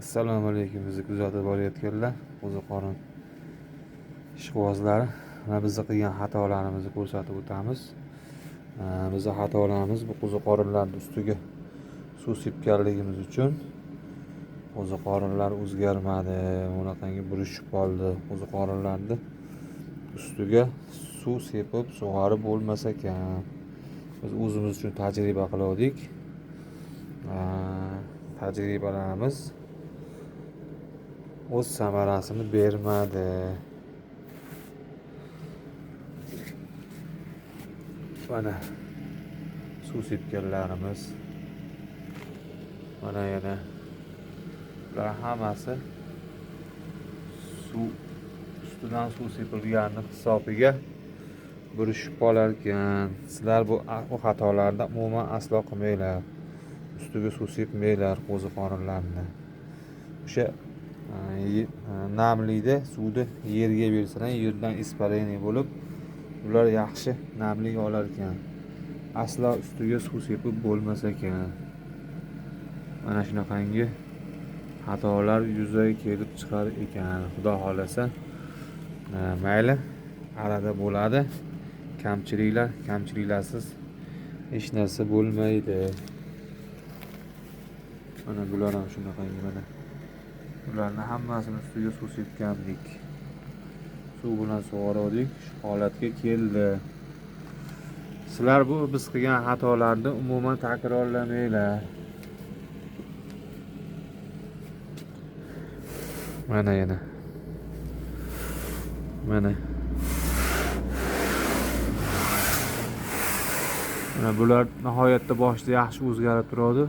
Assalomu alaykum, bizni kuzatib borayotganlar, qo'ziqorin ishqibozlari. Mana biz qilgan xatolarimizni ko'rsatib o'tamiz. Bizning xatolarimiz bu qo'ziqorinlarning ustiga suv sepganligimiz uchun qo'ziqorinlar o'zgarmadi, bunaqangi burishib qoldi. Qo'ziqorinlarni ustiga suv sepib sug'orib bo'lmasa ekan. Biz o'zimiz uchun tajriba qildik. Tajribalarimiz o'z samarasini bermadi. Mana suv sepganlarimiz, mana yana bular hammasi suv ustidan suv sepilgani hisobiga burishib qolar ekan. Sizlar bu xatolarni umuman aslo qilmanglar. Ustiga suv sepmanglar qo'ziqorinlarni. O'sha namlikda suvni yerga bersalar, yerdan испарение bo'lib, ular yaxshi namlik olar ekan. Aslo ustiga suv sepib bo'lmas ekan. Mana shunaqangi xatolar yuzaga kelib chiqar ekan. Xudo xolasa, mayli, arada bo'ladi. Kamchiliklarsiz hech narsa bo'lmaydi. Mana bular ham shunaqangi, mana bularni hammasini ustiga suv sepgandik. Suv bilan sug'ordik, shu holatga keldi. Sizlar bu biz qilgan xatolarni umuman takrorlamanglar. Mana yana. Mana bular nihoyatda boshida yaxshi o'zgarib turadi.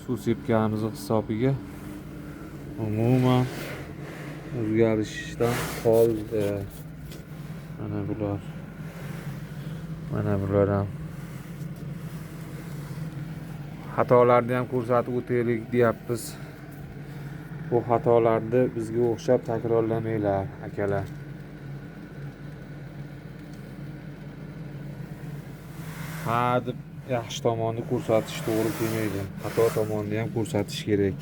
Suv sepganimiz hisobiga umuman o'zgarishdan qoldi. Mana bular. Mana bular ham. Xatolarni ham ko'rsatib o'taylik deyapmiz. Bu xatolarni bizga o'xshab takrorlamanglar, akalar. Deb yaxshi tomonni ko'rsatish to'g'ri kelmaydi. Xato tomonni ham ko'rsatish kerak.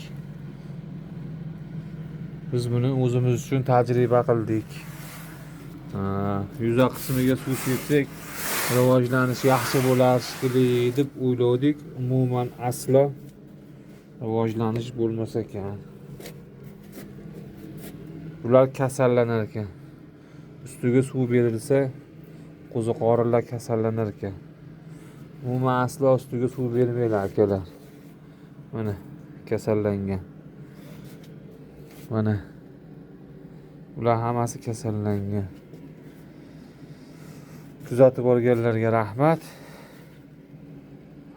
Biz buni o'zimiz uchun tajriba qildik. Yuza qismiga suv sepsak, rivojlanish yaxshi bo'lar shekilli deb o'yladik. Umuman aslo rivojlanish bo'lmas ekan. Ular kasallanar ekan. Ustiga suv berilsa, qo'ziqorinlar kasallanar ekan. Umuman aslo ustiga suv bermanglar, akalar. Mana kasallangan. Mana ular hammasi kasallangan. Kuzatib borganlarga rahmat.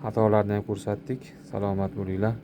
Xatolarni ham ko'rsatdik. Salomat bo'linglar.